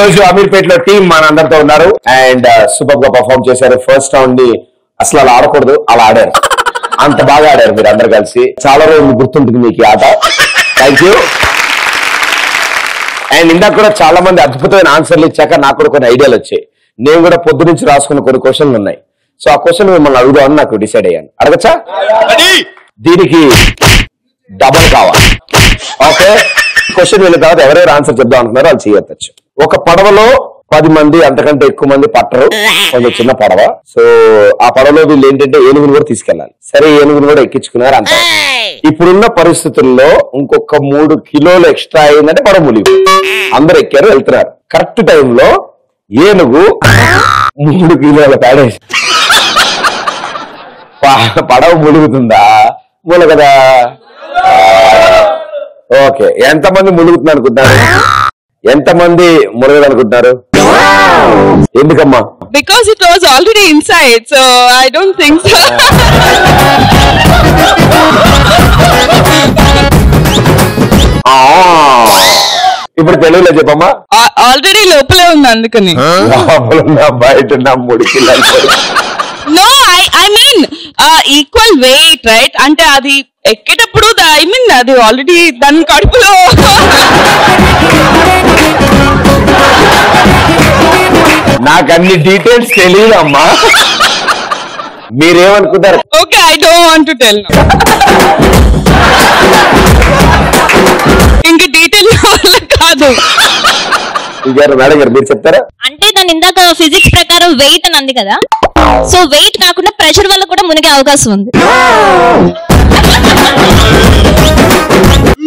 రోజు అమీర్పేటలో టీం మనందరితో ఉన్నారు అండ్ సూపర్ గా పర్ఫార్మ్ చేశారు. ఫస్ట్ రౌండ్ ని అసలు అలా ఆడకూడదు, అలా ఆడారు. అంత బాగా ఆడారు మీరు అందరు కలిసి. చాలా రోజులు గుర్తుంటుంది మీకు ఈ ఆట. Thank you. అండ్ ఇందాక కూడా చాలా మంది అద్భుతమైన ఆన్సర్లు ఇచ్చాక నాకు కూడా కొన్ని ఐడియాలు వచ్చాయి. నేను కూడా పొద్దు నుంచి రాసుకున్న కొన్ని క్వశ్చన్లు ఉన్నాయి. సో ఆ క్వశ్చన్ మిమ్మల్ని అడుగుదామని నాకు డిసైడ్ అయ్యాను. అడగచ్చా? దీనికి డబల్ కావాలి. ఓకే, క్వశ్చన్ వెళ్ళిన తర్వాత ఎవరెవరు ఆన్సర్ చెప్దాం అనుకున్నారో వాళ్ళు చేయవచ్చు. ఒక పడవలో 10 మంది అంతకంటే ఎక్కువ మంది పట్టరు, కొంచెం చిన్న పడవ. సో ఆ పడవలో వీళ్ళు ఏంటంటే ఏనుగును కూడా తీసుకెళ్లాలి. సరే, ఏనుగును కూడా ఎక్కించుకున్నారు అంట. ఇప్పుడున్న పరిస్థితుల్లో ఇంకొక 3 కిలోలు ఎక్స్ట్రా అయిందంటే పడవ మునిగి అందరు ఎక్కారు, వెళ్తున్నారు. కరెక్ట్ టైంలో ఏనుగు 3 కిలోల ప్యాడేసి పడవ ములుగుతుందా? ములగదా? ఓకే, ఎంతమంది ములుగుతున్నారు అనుకుంటున్నారు? ఎంతమంది ములగదు అనుకుంటున్నారు? ఎందుకమ్మా? Because it was already inside, so I don't think so. ఇప్పుడు తెలుగులో చెప్పమ్మా. ఆల్రెడీ లోపలే ఉంది అందుకని. బయట ఉన్న 3 కిలోలు. No, I mean equal wait, right? అంటే అది ఎక్కేటప్పుడు ఐ మీన్ అది ఆల్రెడీ దాని కడుపులో. నాకు అన్ని డీటెయిల్స్ తెలియదు అమ్మా. మీరేమనుకుంటారు? Okay, I don't want to tell. ఇంకా డీటెయిల్ కాదు. మేడం గారు మీరు చెప్తారా? అంటే దాని ఇందాక ఫిజిక్స్ ప్రకారం వెయిట్ అని అంది కదా, సో వెయిట్ కాకుండా ప్రెషర్ వల్ల కూడా మునిగే అవకాశం ఉంది.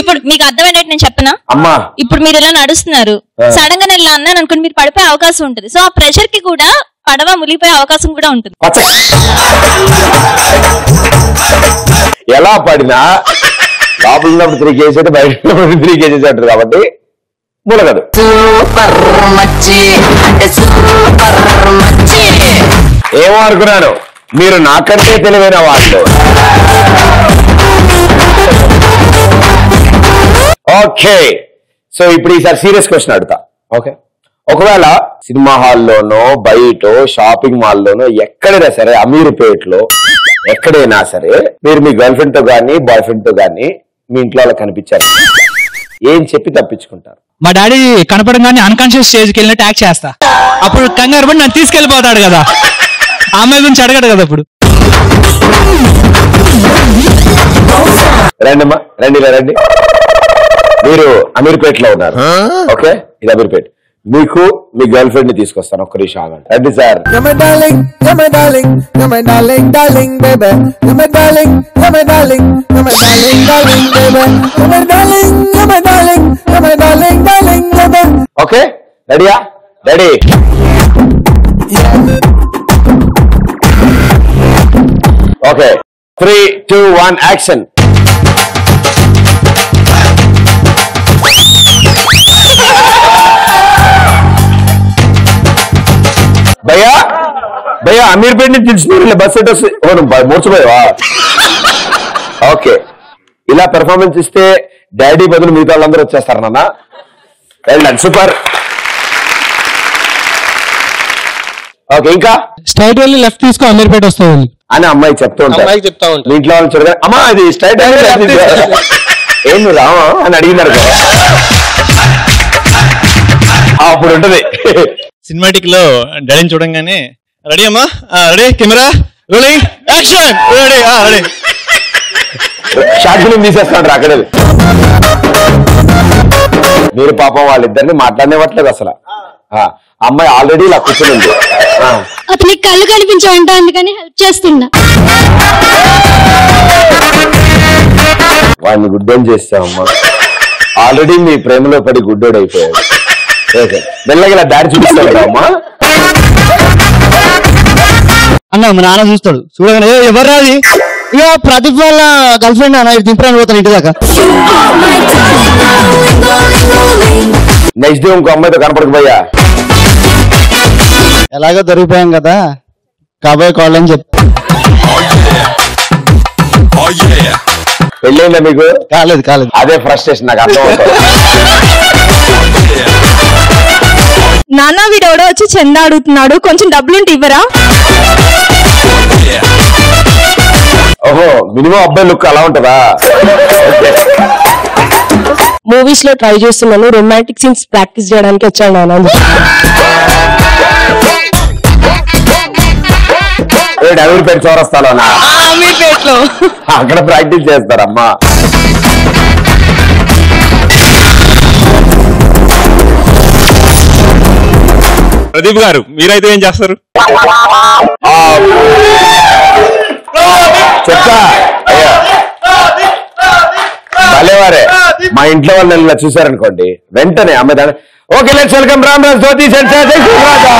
ఇప్పుడు మీకు అర్థమైనట్టు నేను చెప్పనా? అమ్మా, ఇప్పుడు మీరు ఇలా నడుస్తున్నారు, సడన్ గా నేను ఇలా అన్నాను అనుకోండి, మీరు పడిపోయే అవకాశం ఉంటుంది. సో ఆ ప్రెషర్ కి కూడా పడవ మునిగిపోయే అవకాశం కూడా ఉంటుంది. ఎలా పడినా లోపల ఉన్నప్పుడు 3 కేజీస్ అయితే బయట 3 కేజీస్ అంటారు కాబట్టి మునగదు. ఏమో అనుకున్నాను, మీరు నాకంటే తెలివైన వాళ్ళు. ఓకే, సో ఇప్పుడు ఈసారి సీరియస్ క్వశ్చన్ అడుగుతా. ఓకే, ఒకవేళ సినిమా హాల్లోనో బయటో షాపింగ్ మాల్లోనో ఎక్కడైనా సరే, అమీర్పేటలో ఎక్కడైనా సరే మీరు మీ గర్ల్ ఫ్రెండ్ తో గానీ బాయ్ ఫ్రెండ్ తో గానీ మీ ఇంట్లో వాళ్ళకి కనిపించారు, ఏం చెప్పి తప్పించుకుంటారు? మా డాడీ కనపడంగానే అన్కాన్షియస్ స్టేజ్కి వెళ్ళినట్టు యాక్ట్ చేస్తా. అప్పుడు కంగారు పడి నన్ను తీసుకెళ్లిపోతాడు కదా, ఆ అమ్మాయి గురించి అడగడు కదా. అప్పుడు రండమ్మా, రండి రండి. మీరు అమీర్పేటలో ఉన్నారు. ఓకే, ఇది అమీర్పేట. మీకు మీ గర్ల్ ఫ్రెండ్ ని తీసుకొస్తాను, ఒక్క నిమిషం ఆగండి. రండి సార్. ఓకే, రెడీయా? రెడీ. Okay, 3, 2, 1 action. భయ్యా భయ్యా అమీర్పేట నుంచి తెలిసిన బస్ మూర్చిపోయావా? ఓకే, ఇలా పెర్ఫార్మెన్స్ ఇస్తే డాడీ బదులు మిగతా వాళ్ళందరూ వచ్చేస్తారు నాన్న. వెళ్ళండి, సూపర్. ఓకే, ఇంకా స్ట్రైట్ వెళ్ళి లెఫ్ట్ తీసుకో, అమీర్పేట వస్తుంది అని అమ్మాయి చెప్తూ ఉంటారు. మీ ఇంట్లో వాళ్ళు చూడగా అమ్మా అది స్ట్రైట్ ఏం రామా అని అడిగినారు కదా, అప్పుడు ఉంటది. సినిమాటిక్ లో డాడీని చూడంగానే రెడీ అమ్మా, ready, camera rolling, action, ready, ready. Short film తీసేస్తాడు అక్కడే. మీరు పాపం వాళ్ళిద్దరిని మాట్లాడనివ్వట్లేదు అసలు. అమ్మాయి ఆల్రెడీ ఇలా కూర్చుంది. అతనికి కళ్ళు కనిపించాయంట, అందుకని హెల్ప్ చేస్తున్నా. వాడిని గుడ్డోని చేస్తామమ్మా. ఆల్రెడీ మీ ప్రేమలో పడి గుడ్డోడు అయిపోయాడు. మెల్లగా ఇలా దారి చూపిస్తాడు కదా అమ్మా. అన్న మా నాన్న చూస్తాడు, చూడగానే ఎవరు రాది, ఇక ప్రదీప్ వాళ్ళ గర్ల్ ఫ్రెండ్ అన్న దింపడానికి పోతాను ఇంటి దాకా. నెక్స్ట్ డే ఇంకో అమ్మాయితో కనపడకపోయా, ఎలాగో దొరికిపోయాం కదా కాబోయే కాల్ అని చెప్పి. పెళ్ళైందా మీకు? కాలేదు కాలేదు. అదే ఫ్రస్ట్రేషన్ నాకు అర్థం అవుతుంది. నాన్న వీడెవడో వచ్చి చందా అడుగుతున్నాడు, కొంచెం డబ్బులుంటే ఇవ్వరా? ఓహో, మినిమం అబ్బాయి లుక్ అలా ఉంటుందా? మూవీస్ లో ట్రై చేస్తున్నాను, రొమాంటిక్ సీన్స్ ప్రాక్టీస్ చేయడానికి వచ్చాను నాన్న. అమీర్పేట చౌరస్తాలోనా? అమీర్పేటలో అక్కడ ప్రాక్టీస్ చేస్తారమ్మా. ప్రదీప్ గారు మీరైతే ఏం చేస్తారు? చెప్తా భలేవారే. మా ఇంట్లో వాళ్ళు ఇలా చూసారనుకోండి, వెంటనే అమ్మ దాని okay let's welcome Ramraj dhoti Raja.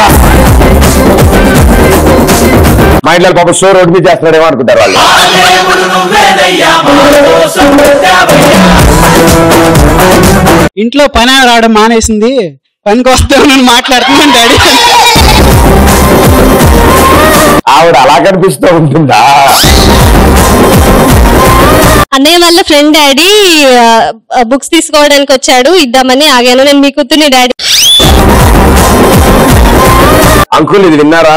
మా ఇంట్లో పాప షో రోడ్ మీద చేస్తున్నాడేమో అనుకుంటారు వాళ్ళు. ఇంట్లో పని రావడం మానేసింది, పనికి వస్తామని మాట్లాడుతున్నాను డాడీ. ఆవిడ అలా కనిపిస్తూ ఉంటుందా? అన్నయ్య వాళ్ళ ఫ్రెండ్ డాడీ బుక్స్ తీసుకోవడానికి వచ్చాడు, ఇద్దామని ఆగాను. నేను మీ కూతుర్ని డాడీ. అంకుల్ ఇది విన్నారా?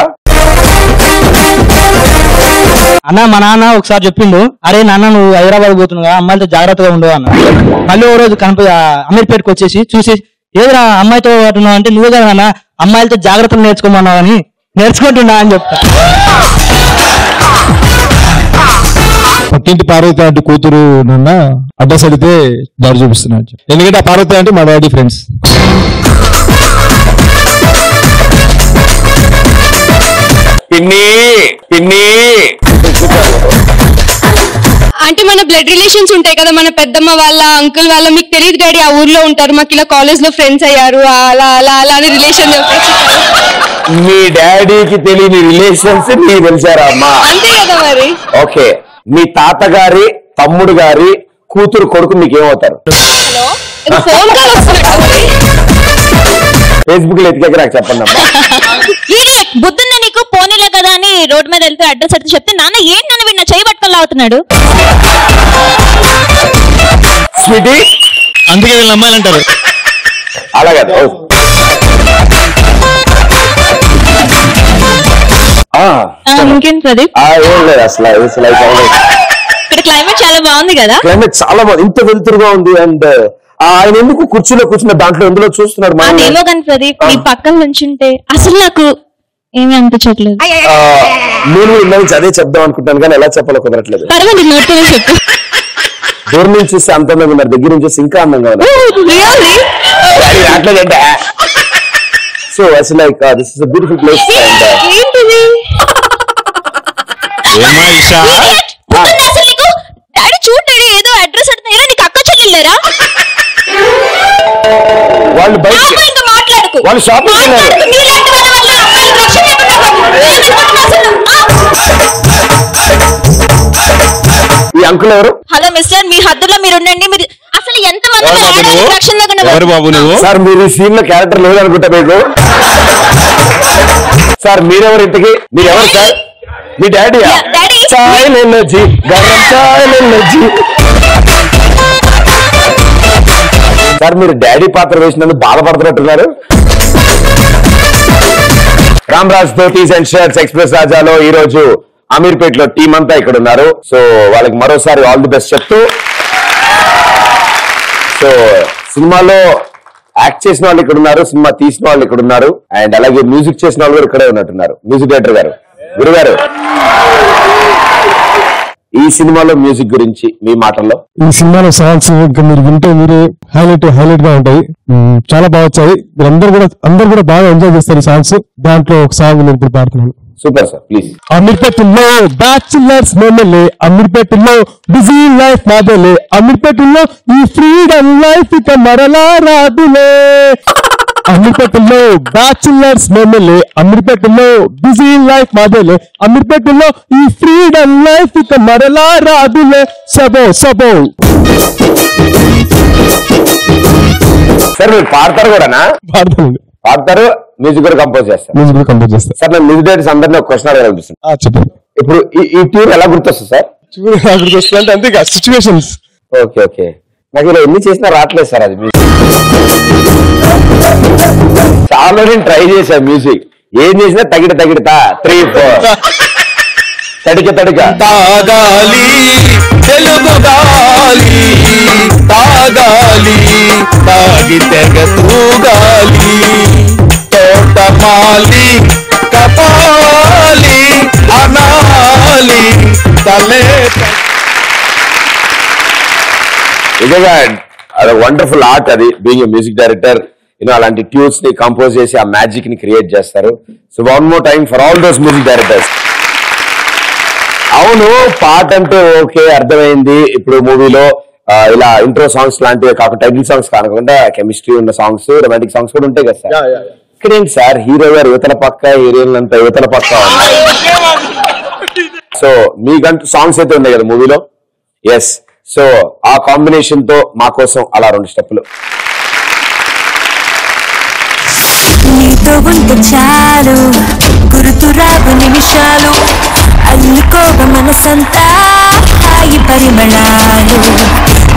అన్న మా నాన్న ఒకసారి చెప్పిండు, అరే నాన్న నువ్వు హైదరాబాద్ పోతున్నావు, అమ్మాయిలతో జాగ్రత్తగా ఉండవు అన్న. మళ్ళీ ఓ రోజు అమీర్పేటకి వచ్చేసి చూసి ఏదిరా అమ్మాయితో ఉంటున్నావు అంటే, నువ్వు కదా అన్న అమ్మాయిలతో జాగ్రత్తలు నేర్చుకోమన్నావు అని నేర్చుకుంటున్నా అని చెప్తా. పక్కింటి పార్వతి అంటే కూతురు నాన్న అడ్రస్ అడిగితే దారి చూపిస్తున్నాడు. ఎందుకంటే ఆ పార్వతి అంటే మా డాడీ ఫ్రెండ్స్. పిన్ని పిన్ని అంటే మన బ్లడ్ రిలేషన్స్ ఉంటాయి కదా, మన పెద్దమ్మ వాళ్ళ అంకుల్ వాళ్ళ. మీకు తెలియదు డాడీ, ఆ ఊర్లో ఉంటారు, మాకు ఇలా కాలేజ్ లో ఫ్రెండ్స్ అయ్యారు, అలా అలా అలా అని రిలేషన్. మీ డాడీకి తెలియని రిలేషన్స్ నీకు తెలిసారా అమ్మా? అంతే కదా మరి. ఓకే, మీ తాతగారి తమ్ముడు గారి కూతురు కొడుకు మీకేమవుతారు? ఫోన్ కాల్ వస్తున్నట్టు. ఫేస్బుక్ లో ఎతికాక నాకు చెప్పండి అమ్మా. బుద్ధుందా నీకు? పోనీలే కదా అని రోడ్ మీద వెళ్తే అడ్రస్ అడిగి చెప్తే నాన్న ఏంటి నన్ను వీడిన చేయి పట్టుకొని లాగుతున్నాడు. స్వీటీ అందుకే వీళ్ళ అమ్మాయిలు అంటారు. అలాగే ఇంకేం ప్రదీప్? ఏం లేదు అసలు. ఇక్కడ క్లైమేట్ చాలా బాగుంది కదా. క్లైమేట్ చాలా బాగుంది, ఇంత వెలుతురుగా ఉంది. అండ్ ఆయన ఎందుకు కుర్చీలో కూర్చున్న దాంట్లో ఎందులో చూస్తున్నాడు? అదేమో కానీ ప్రదీప్ నీ పక్కన నుంచుంటే అసలు నాకు ఏమీ అనిపించట్లేదు. నేను ఇన్నోంచి అదే చెప్దాం అనుకుంటాను కానీ ఎలా చెప్పాలో కుదరట్లేదు. పర్వాలేదు నోట్తోనే చెప్పు. దూరం నుంచి చూస్తే అంత అందంగా ఉన్నారు, దగ్గర నుంచి చూస్తే ఇంకా అందంగా ఉన్నారు. సో అసలు like this is a beautiful place. ఏంటిది? డాడీ చూడు డాడీ ఏదో అడ్రస్ అడుగుతున్నా. నీకు అక్క చెల్లెళ్ళారా? వాళ్ళు బయట మాట్లాడుకో, వాళ్ళు షాపింగ్ వెళ్ళారు. ఈ అంకుల్ ఎవరు? హలో మిస్టర్, మీ హద్దులో మీరు ఉండండి. మీరు అసలు ఎంత మంది ఎవరు బాబు నువ్వు? సార్ మీరు ఈ సీన్ లో క్యారెక్టర్ లేదనుకుంటా మీకు. సార్ మీరెవరు ఇంతకి? మీరెవరు సార్? మీ daddy? Chai energy, garam chai energy. Sir మీరు డాడీ పాత్ర వేసినందుకు బాధపడుతున్నట్టున్నారు. Ramraj dhotis and shirts express రాజాలో ఈ రోజు అమీర్పేటలో టీం అంతా ఇక్కడ ఉన్నారు. సో వాళ్ళకి మరోసారి ఆల్ ది బెస్ట్ చెప్తూ, సో సినిమాలో యాక్ట్ చేసిన వాళ్ళు ఇక్కడ ఉన్నారు, సినిమా తీసిన వాళ్ళు ఇక్కడ ఉన్నారు, అండ్ అలాగే మ్యూజిక్ చేసిన వాళ్ళు కూడా ఇక్కడే ఉన్నట్టున్నారు. మ్యూజిక్ డైరెక్టర్ గారు, గురుగారు, ఈ సినిమాలో మ్యూజిక్ గురించి మీ మాటల్లో. ఈ సినిమాలో సాంగ్స్ ఇంకా మీరు వింటే మీరే హైలైట్ గా ఉంటాయి. చాలా బాగా వచ్చాయి. మీరు అందరు కూడా బాగా ఎంజాయ్ చేస్తారు ఈ సాంగ్స్. దాంట్లో ఒక సాంగ్ నేను ఇప్పుడు పాడుతున్నాను. Super sir, please. అమీర్పేటలో బ్యాచులర్స్ మేమలే, అమీర్పేటలో బిజీ లైఫ్ మాదలే, అమీర్పేటలో ఈ ఫ్రీడమ్ లైఫ్ ఇక మరలా రాదులే. అమీర్పేటలో బ్యాచులర్స్ మేమలే, అమీర్పేటలో బిజీ లైఫ్ మాదలే, అమీర్పేటలో ఈ ఫ్రీడమ్ లైఫ్ ఇక మరలా రాదులే. సబో సబో. సార్ మీరు పాడతారు కూడానా? పాడతానండి. పాడతారు, మ్యూజిక్ కూడా కంపోజ్ చేస్తారు. మ్యూజిక్ కూడా కంపోజ్ చేస్తాను. సార్ నేను మ్యూజిక్ డైరెక్టర్స్ అందరినీ ఒక క్వశ్చన్ అడగనిపిస్తుంది. చెప్పండి. ఇప్పుడు ఈ ట్యూన్ ఎలా గుర్తొస్తుంది సార్? అక్కడికి వస్తుందంటే అంతే సిచ్యువేషన్స్. ఓకే ఓకే, నాకు ఇలా ఎన్ని చేసినా రావట్లేదు సార్ అది. చాలా నేను ట్రై చేశా మ్యూజిక్, ఏం చేసినా తగిడతా 3, 4 తడిక తాగాలి తెలుగు గాలి, తాగాలి తాగి తెగ తూగాలి, తోటమాలి కపాలి అనాలి తలే. నిజంగా అది వండర్ఫుల్ ఆర్ట్, అది బీయింగ్ ఏ మ్యూజిక్ డైరెక్టర్. అలాంటి ట్యూన్స్ ని కంపోజ్ చేసి ఆ మ్యాజిక్ ని క్రియేట్ చేస్తారు. So one more time for all those music directors. అవును, పాట అంటే ఓకే అర్థమైంది. ఇప్పుడు మూవీలో ఇలా ఇంట్రో సాంగ్స్ లాంటివి కాకుండా, టైటిల్ సాంగ్స్ కాకుండా కెమిస్ట్రీ ఉన్న సాంగ్స్, రొమాంటిక్ సాంగ్స్ కూడా ఉంటాయి కదా సార్. ఇక్కడేంటి సార్, హీరో గారు యువతల పక్క, హీరోయిన్ అంతా యువతల పక్క ఉన్నారు. సో మీకంటూ సాంగ్స్ అయితే ఉన్నాయి కదా మూవీలో. ఎస్, సో ఆ కాంబినేషన్ తో మా కోసం అలా 2 స్టెప్పులు. నీతో ఉంటే చాలు గుర్తురావు నిమిషాలు, అల్లుకోవ మనసంతా హాయి పరిమళాలు.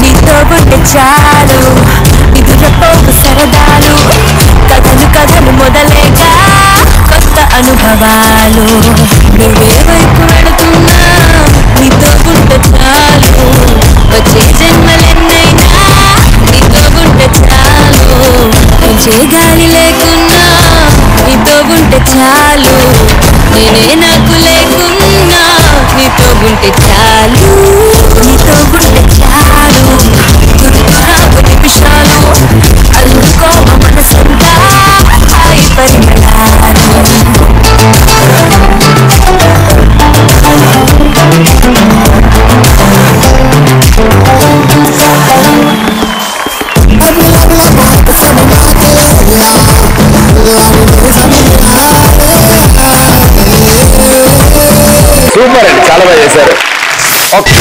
నీతో ఉంటే చాలు నిదురపోవు సరదాలు, కథలు మొదలేగా కొత్త అనుభవాలు. నువ్వే వైపు వెళుతున్నా నీతో ఉంటే చాలు, వచ్చే జన్మలెన్నైనా నీతో ఉంటే చాలు. వచ్చే గాలి లేకున్నా నీతో ఉంటే చాలు, నేనే నాకు లేకున్నా నీతో ఉంటే చాలు. నీతో ఉంటే చాలు గుర్తురావు నిమిషాలు, అల్లుకోవ మనసంతా హాయి పరిమళాలు. సూపర్ అండి, చాలా బాగా చేశారు. ఓకే.